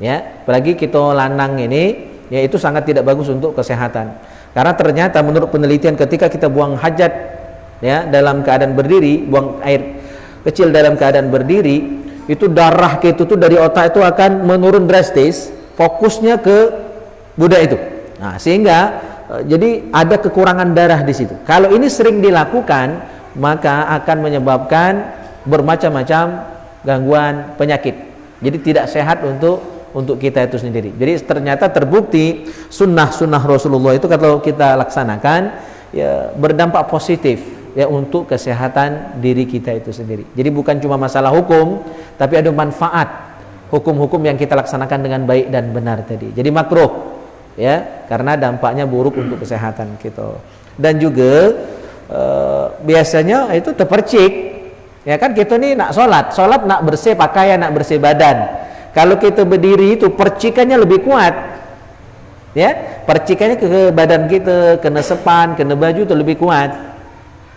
Ya, apalagi kita lanang ini, ya itu sangat tidak bagus untuk kesehatan. Karena ternyata menurut penelitian ketika kita buang hajat ya dalam keadaan berdiri, buang air kecil dalam keadaan berdiri, itu darah itu tuh dari otak itu akan menurun drastis, fokusnya ke budak itu. Nah, sehingga jadi ada kekurangan darah di situ. Kalau ini sering dilakukan, maka akan menyebabkan bermacam-macam gangguan penyakit. Jadi tidak sehat untuk kita itu sendiri. Jadi ternyata terbukti sunnah-sunnah Rasulullah itu kalau kita laksanakan ya berdampak positif ya untuk kesehatan diri kita itu sendiri. Jadi bukan cuma masalah hukum, tapi ada manfaat hukum-hukum yang kita laksanakan dengan baik dan benar tadi. Jadi makruh ya, karena dampaknya buruk untuk kesehatan kita. Dan juga biasanya itu terpercik ya kan, kita nih nak sholat nak bersih pakaian, nak bersih badan. Kalau kita berdiri itu percikannya lebih kuat ya, percikannya ke badan kita, kena sepan, kena baju itu lebih kuat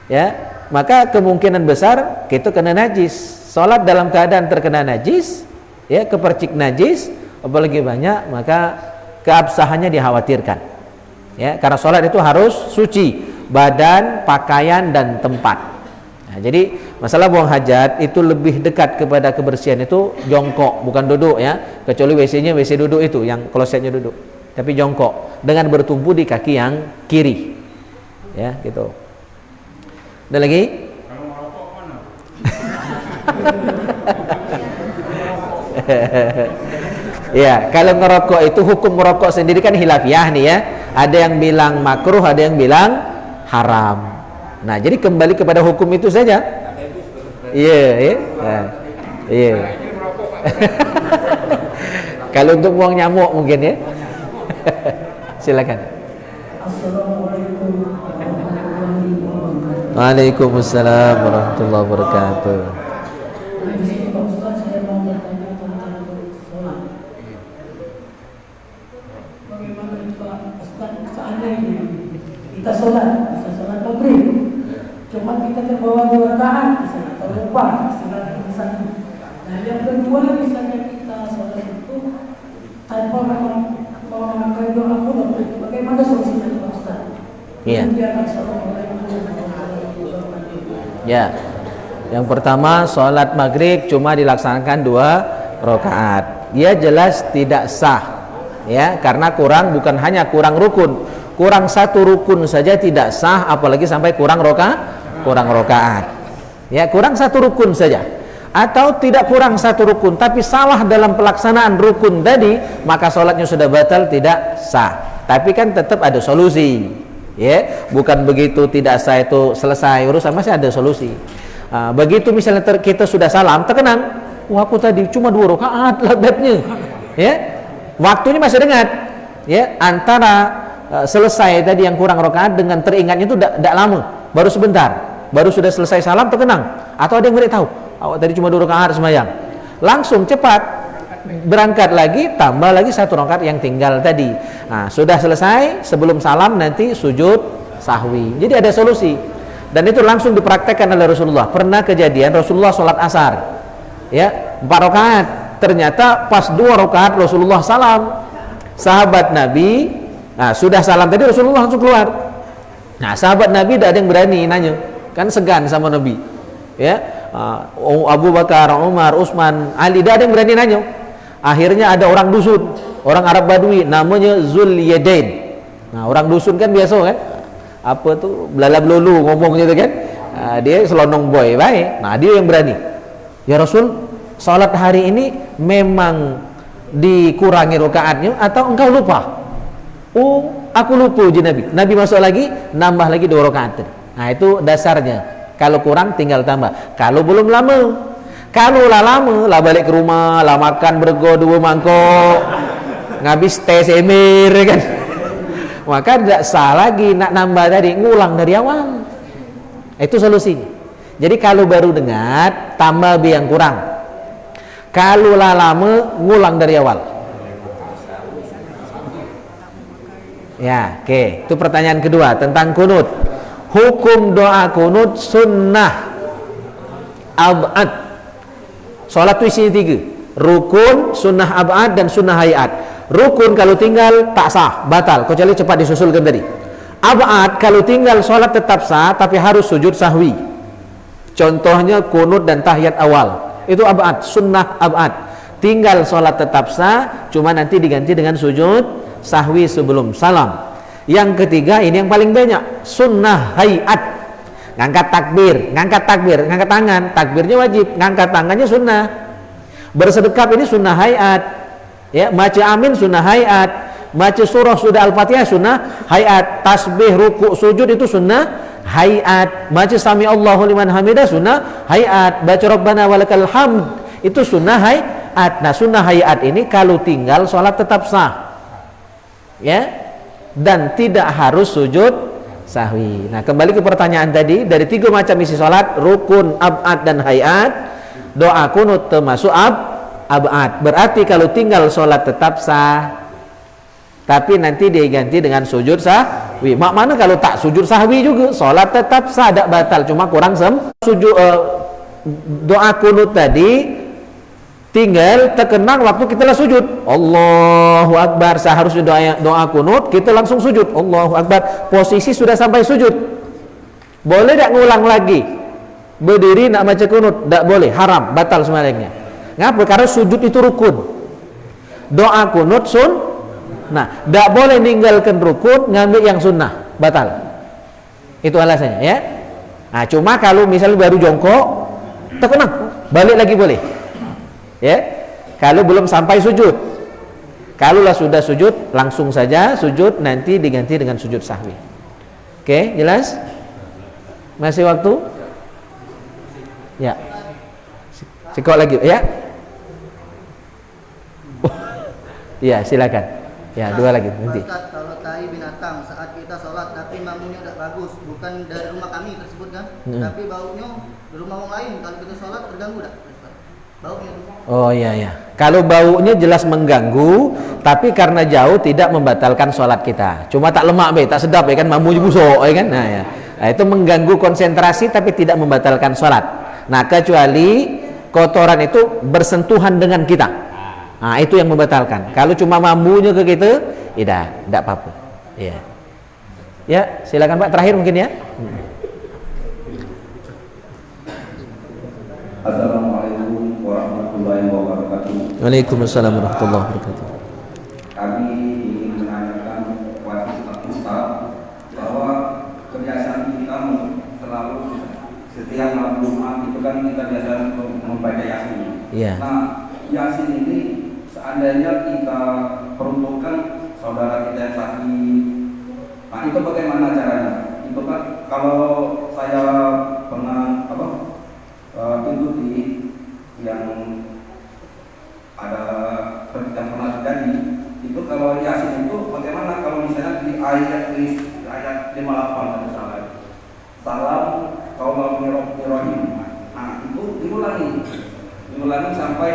ya, maka kemungkinan besar kita kena najis. Sholat dalam keadaan terkena najis ya, kepercik najis apalagi banyak, maka keabsahannya dikhawatirkan ya, karena sholat itu harus suci badan, pakaian dan tempat. Nah, jadi masalah buang hajat itu lebih dekat kepada kebersihan itu jongkok, bukan duduk ya, kecuali WC-nya WC duduk itu yang klosetnya duduk, tapi jongkok dengan bertumpu di kaki yang kiri ya gitu. Ada lagi? Kalau merokok mana? Ya, kalau ngerokok itu hukum merokok sendiri kan hilafiyah nih ya. Ada yang bilang makruh, ada yang bilang haram. Nah, jadi kembali kepada hukum itu saja. Iya, iya. Iya. Kalau untuk buang nyamuk mungkin ya. Silakan. Waalaikumsalam warahmatullahi wabarakatuh. Nah, di sini Pak Ustaz saya mau bertanya tentang sholat. Bagaimana Pak Ustaz seandainya kita sholat maghrib, cuma kita terbawa 2 rakaat misalnya, atau lupa misalnya satu. Nah yang kedua misalnya kita sholat itu tanpa memakai doa kunut, bagaimana solusinya Pak Ustaz? Iya. Ya. Yang pertama, sholat maghrib cuma dilaksanakan 2 rakaat. Dia jelas tidak sah, ya, karena bukan hanya kurang rukun, kurang 1 rukun saja tidak sah, apalagi sampai kurang rakaat. Ya, kurang 1 rukun saja, atau tidak kurang 1 rukun, tapi salah dalam pelaksanaan rukun tadi, maka sholatnya sudah batal, tidak sah. Tapi kan tetap ada solusi, ya, bukan begitu tidak sah itu selesai urusan, masih ada solusi. Begitu misalnya kita sudah salam, terkenang, wah aku tadi cuma 2 rakaat labetnya, ya, waktunya masih dengar, ya, antara selesai tadi yang kurang rakaat dengan teringatnya itu tidak lama, baru sebentar, baru sudah selesai salam terkenang, atau ada yang beritahu, awak tadi cuma 2 rakaat sembahyang, langsung cepat berangkat lagi, tambah lagi 1 rakaat yang tinggal tadi. Nah, sudah selesai, sebelum salam nanti sujud sahwi. Jadi ada solusi. Dan itu langsung dipraktekkan oleh Rasulullah. Pernah kejadian Rasulullah sholat asar, ya, 4 rakaat. Ternyata pas 2 rakaat Rasulullah salam. Sahabat Nabi, nah sudah salam tadi Rasulullah langsung keluar. Nah sahabat Nabi tidak ada yang berani nanya, kan segan sama Nabi, ya. Abu Bakar, Umar, Utsman, Ali, tidak ada yang berani nanya. Akhirnya ada orang dusun, orang Arab Badui, namanya Zul Yadain. Nah orang dusun kan biasa kan, apa tuh belala belulu ngomong gitu kan, dia selonong boy baik. Nah dia yang berani, ya Rasul, salat hari ini memang dikurangi rakaatnya atau engkau lupa? Oh aku lupa uji Nabi. Nabi masuk lagi, nambah lagi 2 rakaat. Nah itu dasarnya, kalau kurang tinggal tambah, kalau belum lama. Kalau lah lama, lah balik ke rumah, lah makan bergo 2 mangkok, ngabis teh semir kan, maka tidak sah lagi nak nambah tadi, ngulang dari awal. Itu solusinya. Jadi kalau baru dengar, tambah yang kurang. Kalau lah lama, ngulang dari awal. Ya, oke. Itu pertanyaan kedua tentang kunut. Hukum doa kunut sunnah ab'ad. Sholat itu isinya 3, rukun, sunnah ab'ad, dan sunnah hayat. Rukun kalau tinggal tak sah, batal, kecuali cepat disusulkan tadi. Ab'ad kalau tinggal sholat tetap sah, tapi harus sujud sahwi. Contohnya kunut dan tahiyat awal, itu ab'ad, sunnah ab'ad. Tinggal sholat tetap sah, cuma nanti diganti dengan sujud sahwi sebelum salam. Yang ketiga, ini yang paling banyak, sunnah hayat. Ngangkat takbir, ngangkat tangan, takbirnya wajib, ngangkat tangannya sunnah. Bersedekap ini sunnah hayat, ya, baca amin sunnah hayat, baca surah sudah al-fatihah sunnah hayat, tasbih, ruku, sujud itu sunnah hayat, baca sami Allahu liman hamidah sunnah hayat, baca rabbana walakal hamd itu sunnah hayat. Nah sunnah hayat ini kalau tinggal sholat tetap sah, ya, dan tidak harus sujud sahwi. Nah kembali ke pertanyaan tadi, dari 3 macam isi sholat, rukun, ab'ad, dan hayat, doa kunut termasuk ab'ad. Berarti kalau tinggal sholat tetap sah, tapi nanti diganti dengan sujud sahwi. Mana kalau tak sujud sahwi juga, sholat tetap sah, tidak batal, cuma kurang sujud. Doa kunut tadi tinggal terkenang waktu kita lah sujud, Allahu Akbar, seharusnya doa kunut kita langsung sujud, Allahu Akbar, posisi sudah sampai sujud. Boleh tak ngulang lagi? Berdiri nak baca kunut? Tak boleh, haram, batal sembahyangnya. Ngapa? Karena sujud itu rukun, doa kunut nah, tak boleh ninggalkan rukun ngambil yang sunnah, batal. Itu alasannya, ya. Nah cuma kalau misalnya baru jongkok terkenang, balik lagi boleh, ya, kalau belum sampai sujud. Kalau lah sudah sujud, langsung saja sujud, nanti diganti dengan sujud sahwi. Oke, jelas? Masih waktu? Ya. Sikok lagi, ya. Ya, silakan. Ya, 2 lagi nanti. Ustaz, kalau tai binatang saat kita sholat tapi makmumnya tidak bagus, bukan dari rumah kami tersebut kan, tapi baunya di rumah orang lain, kalau kita sholat terganggu tak? baunya tuh. Oh iya ya. Kalau baunya jelas mengganggu, tapi karena jauh tidak membatalkan sholat kita. Cuma tak lemak be, tak sedap ya kan, mamunya busuk ya kan. Nah ya. Nah, itu mengganggu konsentrasi tapi tidak membatalkan sholat. Nah, kecuali kotoran itu bersentuhan dengan kita. Nah, itu yang membatalkan. Kalau cuma mamunya ke kita, tidak apa-apa. Iya. Ya, silakan Pak, terakhir mungkin ya. Assalamualaikum warahmatullahi wabarakatuh. Waalaikumsalam warahmatullahi wabarakatuh. Kami ingin menanyakan kepada Ustaz bahwa kebiasaan kita selalu setiap malam Jumat itu kan kita biasa membaca Yasin. Iya. Nah, Yasin ini seandainya kita peruntukkan saudara kita yang sakit, nah itu bagaimana caranya? Itu kan kalau saya pernah ikuti yang ada yang pernah terjadi itu, kalau Yasin itu bagaimana kalau misalnya di ayat 58 ada salam kaum Ibrahim, nah itu diulangi sampai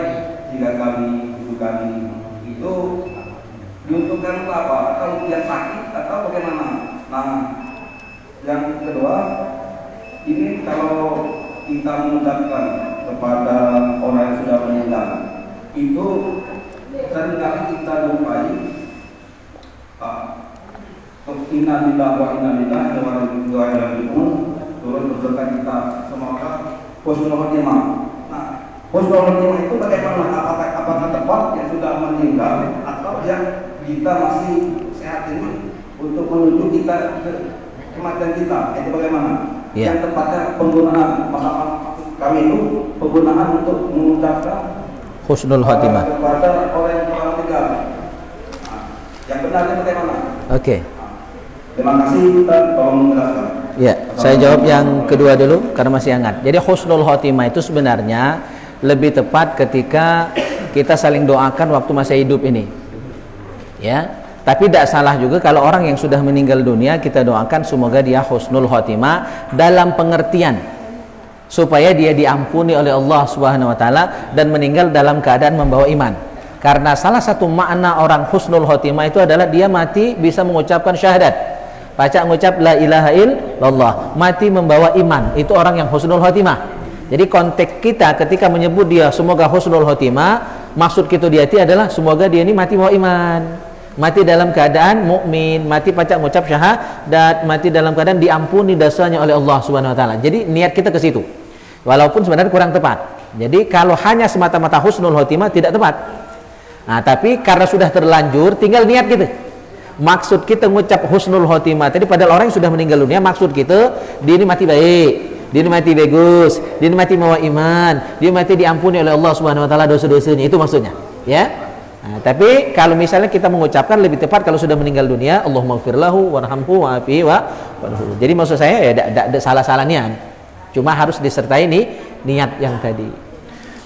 3 kali 7 kali, itu diuntukkan apa? Atau yang sakit atau bagaimana? Nah, yang kedua, ini kalau kita mengucapkan kepada orang yang sudah meninggal, itu seringkali kita jumpai inna lillahi wa inna ilaihi raji'un, turun berdoa kita semoga husnul khotimah. Nah, husnul khotimah itu bagaimana? Apakah tepat yang sudah meninggal atau yang kita masih sehat ini untuk menuju kita ke kematian kita, itu bagaimana? Yeah. Yang tepatnya penggunaan kami itu penggunaan untuk mengucapkan Husnul khotimah kepada orang yang telah meninggal. Nah, yang benarnya bagaimana? Oke. Terima kasih, Ustaz, tolong menjelaskan. Ya, saya jawab yang kedua dulu karena masih hangat. Jadi husnul khotimah itu sebenarnya lebih tepat ketika kita saling doakan waktu masih hidup ini. Ya. Tapi tidak salah juga kalau orang yang sudah meninggal dunia kita doakan semoga dia husnul khotimah dalam pengertian supaya dia diampuni oleh Allah Subhanahu wa taala dan meninggal dalam keadaan membawa iman. Karena salah satu makna orang husnul khotimah itu adalah dia mati bisa mengucapkan syahadat. Baca mengucap la ilaha illallah, mati membawa iman. Itu orang yang husnul khotimah. Jadi konteks kita ketika menyebut dia semoga husnul khotimah, maksud kita di hati adalah semoga dia ini mati membawa iman. Mati dalam keadaan mukmin, mati pacak mengucap syahadat, mati dalam keadaan diampuni dosanya oleh Allah Subhanahu wa taala. Jadi niat kita ke situ. Walaupun sebenarnya kurang tepat. Jadi kalau hanya semata-mata husnul khotimah tidak tepat. Nah, tapi karena sudah terlanjur tinggal niat kita. Maksud kita mengucap husnul khotimah tadi padahal orang yang sudah meninggal dunia, maksud kita dia ini mati baik, dia ini mati bagus, dia ini mati membawa iman, dia mati diampuni oleh Allah Subhanahu wa taala dosa-dosanya. Itu maksudnya, ya. Nah, tapi kalau misalnya kita mengucapkan lebih tepat kalau sudah meninggal dunia, Allahumma ighfir lahu warhamhu wa'afihi wa'fu. Jadi maksud saya ya tidak salah-salah niat. Cuma harus disertai niat yang tadi.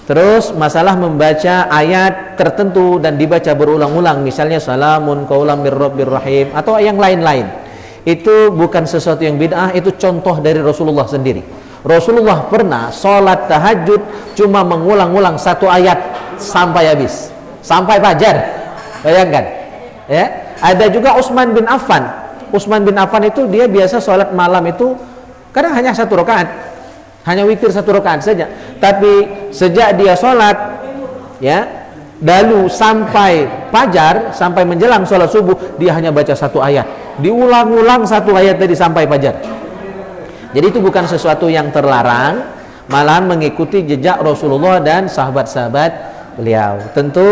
Terus masalah membaca ayat tertentu dan dibaca berulang-ulang, misalnya salamun qaulam mir rabbir rahim atau yang lain-lain. Itu bukan sesuatu yang bid'ah, itu contoh dari Rasulullah sendiri. Rasulullah pernah sholat tahajud cuma mengulang-ulang satu ayat sampai habis. Sampai fajar, bayangkan ya. Ada juga Utsman bin Affan. Utsman bin Affan itu dia biasa sholat malam itu kadang hanya 1 rakaat, hanya witir 1 rakaat saja. Tapi sejak dia sholat ya lalu sampai fajar, sampai menjelang sholat subuh, dia hanya baca 1 ayat, diulang-ulang 1 ayat tadi sampai fajar. Jadi itu bukan sesuatu yang terlarang, malahan mengikuti jejak Rasulullah dan sahabat-sahabat beliau. Tentu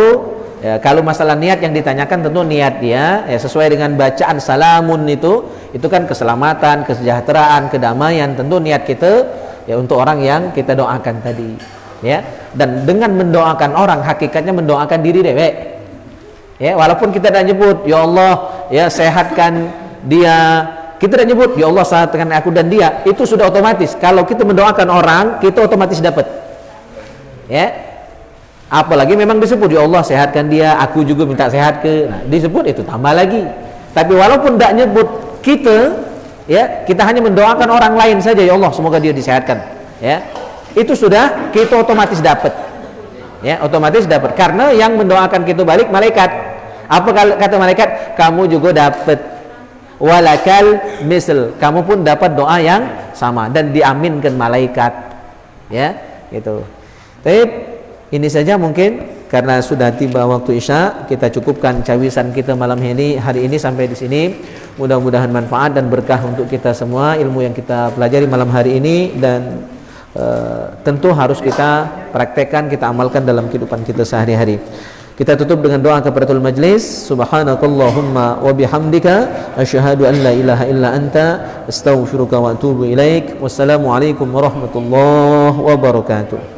ya, kalau masalah niat yang ditanyakan tentu niat dia ya sesuai dengan bacaan salamun itu kan keselamatan, kesejahteraan, kedamaian. Tentu niat kita ya untuk orang yang kita doakan tadi ya. Dan dengan mendoakan orang hakikatnya mendoakan diri dewek ya, walaupun kita tidak nyebut ya Allah ya sehatkan dia, kita tidak nyebut ya Allah sehatkan aku dan dia, itu sudah otomatis. Kalau kita mendoakan orang kita otomatis dapat ya. Apalagi memang disebut ya Allah sehatkan dia, aku juga minta sehat ke, nah, disebut itu tambah lagi. Tapi walaupun tidak nyebut kita ya, kita hanya mendoakan orang lain saja, ya Allah semoga dia disehatkan ya, itu sudah kita otomatis dapat Ya, otomatis dapat. Karena yang mendoakan kita balik malaikat. Apa kata malaikat? Kamu juga dapat. Walakal misl. Kamu pun dapat doa yang sama dan diaminkan malaikat. Ya, gitu. Tapi ini saja mungkin karena sudah tiba waktu Isya, kita cukupkan cawisan kita malam hari ini sampai di sini. Mudah-mudahan manfaat dan berkah untuk kita semua ilmu yang kita pelajari malam hari ini, dan tentu harus kita praktekkan, kita amalkan dalam kehidupan kita sehari-hari. Kita tutup dengan doa kafaratul majlis. Subhanakallahumma wa bihamdika asyhadu an la ilaha illa anta astaghfiruka wa atubu ilaik. Wassalamualaikum warahmatullahi wabarakatuh.